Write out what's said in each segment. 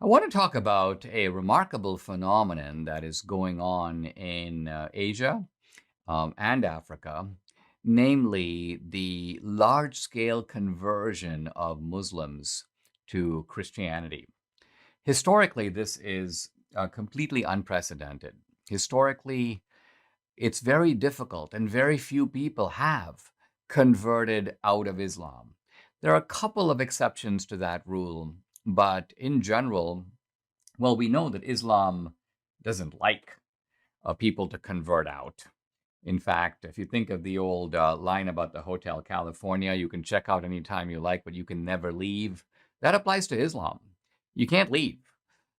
I want to talk about a remarkable phenomenon that is going on in Asia and Africa, namely the large scale conversion of Muslims to Christianity. Historically, this is completely unprecedented. Historically, it's very difficult, and very few people have converted out of Islam. There are a couple of exceptions to that rule, but in general, well, we know that Islam doesn't like people to convert out. In fact, if you think of the old line about the Hotel California, you can check out anytime you like, but you can never leave. That applies to Islam. You can't leave.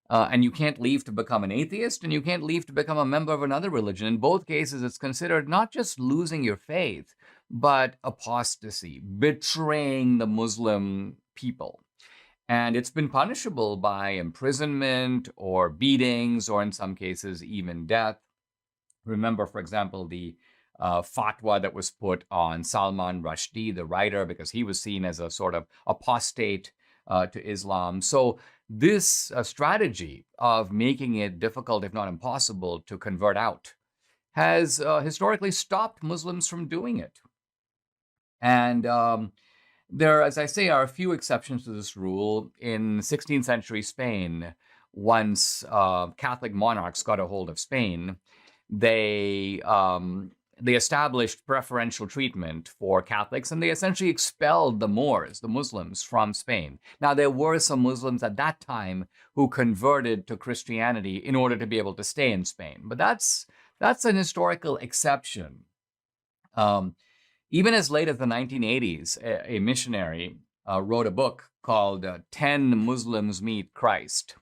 And you can't leave to become an atheist, and you can't leave to become a member of another religion. In both cases, it's considered not just losing your faith, but apostasy, betraying the Muslim people. And it's been punishable by imprisonment or beatings, or in some cases, even death. Remember, for example, the fatwa that was put on Salman Rushdie, the writer, because he was seen as a sort of apostate to Islam. So this strategy of making it difficult, if not impossible, to convert out has historically stopped Muslims from doing it. And there, as I say, are a few exceptions to this rule. In 16th century Spain, once Catholic monarchs got a hold of Spain, they established preferential treatment for Catholics, and they essentially expelled the Moors, the Muslims, from Spain. Now, there were some Muslims at that time who converted to Christianity in order to be able to stay in Spain, but that's an historical exception. Even as late as the 1980s, a missionary wrote a book called 10 Muslims Meet Christ.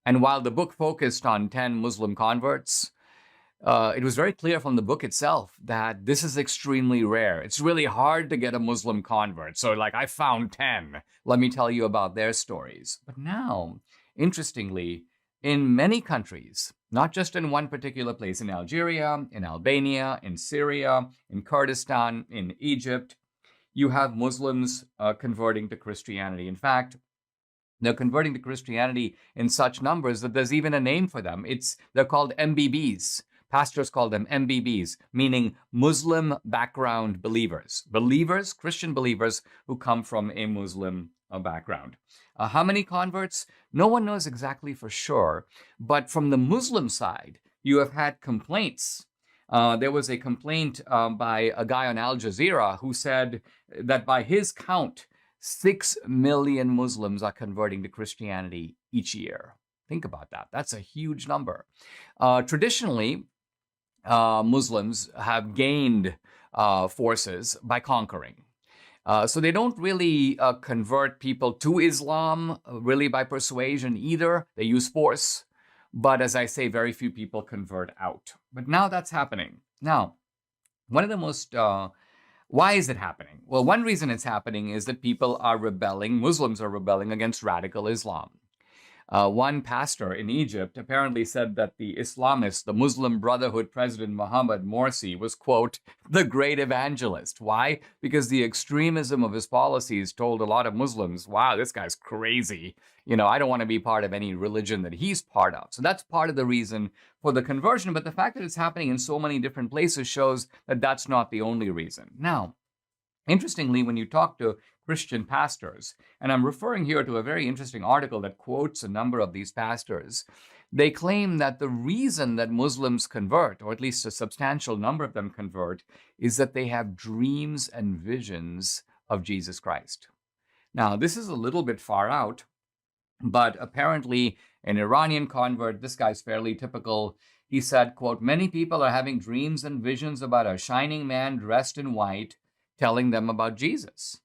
And while the book focused on 10 Muslim converts, it was very clear from the book itself that this is extremely rare. It's really hard to get a Muslim convert. So, like, I found 10. Let me tell you about their stories. But now, interestingly, in many countries, not just in one particular place, in Algeria, in Albania, in Syria, in Kurdistan, in Egypt, you have Muslims converting to Christianity. In fact, they're converting to Christianity in such numbers that there's even a name for them. They're called MBBs. Pastors call them MBBs, meaning Muslim background believers. Believers, Christian believers who come from a Muslim background. How many converts? No one knows exactly for sure. But from the Muslim side, you have had complaints. There was a complaint by a guy on Al Jazeera who said that by his count, 6 million Muslims are converting to Christianity each year. Think about that. That's a huge number. Traditionally, Muslims have gained forces by conquering. So they don't really convert people to Islam really by persuasion either. They use force. But as I say, very few people convert out. But now that's happening. Now, one of the most why is it happening? Well, one reason it's happening is that people are rebelling, Muslims are rebelling against radical Islam. One pastor in Egypt apparently said that the Islamists, the Muslim Brotherhood President Mohammed Morsi, was, quote, the great evangelist. Why? Because the extremism of his policies told a lot of Muslims, wow, this guy's crazy. I don't want to be part of any religion that he's part of. So that's part of the reason for the conversion. But the fact that it's happening in so many different places shows that that's not the only reason. Now, interestingly, when you talk to Christian pastors, and I'm referring here to a very interesting article that quotes a number of these pastors, they claim that the reason that Muslims convert, or at least a substantial number of them convert, is that they have dreams and visions of Jesus Christ. Now, this is a little bit far out, but apparently an Iranian convert, this guy's fairly typical, he said, quote, many people are having dreams and visions about a shining man dressed in white telling them about Jesus.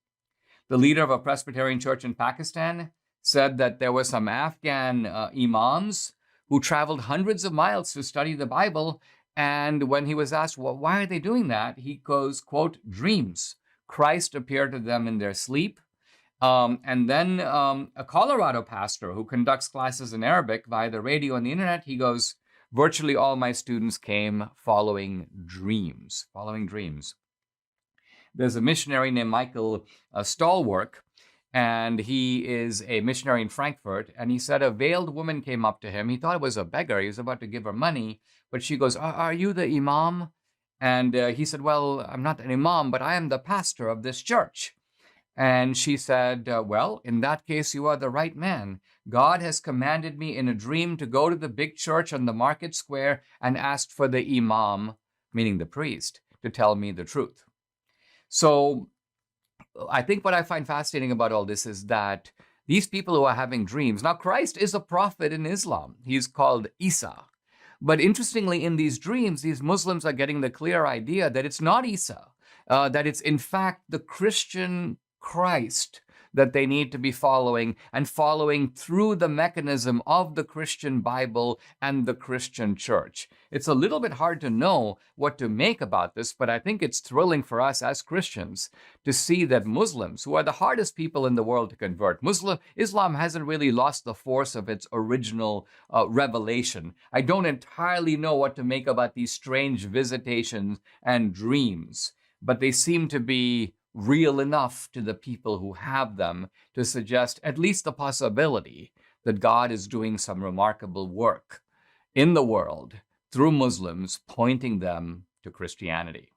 The leader of a Presbyterian church in Pakistan said that there were some Afghan imams who traveled hundreds of miles to study the Bible. And when he was asked, well, why are they doing that? He goes, quote, dreams. Christ appeared to them in their sleep. And then a Colorado pastor who conducts classes in Arabic via the radio and the internet, he goes, virtually all my students came following dreams. There's a missionary named Michael Stallwork, and he is a missionary in Frankfurt. And he said a veiled woman came up to him. He thought it was a beggar. He was about to give her money, but she goes, "Are you the imam?" And he said, "Well, I'm not an imam, but I am the pastor of this church." And she said, "Well, in that case, you are the right man. God has commanded me in a dream to go to the big church on the market square and ask for the imam," meaning the priest, "to tell me the truth." So I think what I find fascinating about all this is that these people who are having dreams, now Christ is a prophet in Islam. He's called Isa. But interestingly, in these dreams, these Muslims are getting the clear idea that it's not Isa, that it's in fact the Christian Christ that they need to be following, and following through the mechanism of the Christian Bible and the Christian church. It's a little bit hard to know what to make about this, but I think it's thrilling for us as Christians to see that Muslims, who are the hardest people in the world to convert, Islam hasn't really lost the force of its original revelation. I don't entirely know what to make about these strange visitations and dreams, but they seem to be real enough to the people who have them to suggest at least the possibility that God is doing some remarkable work in the world through Muslims, pointing them to Christianity.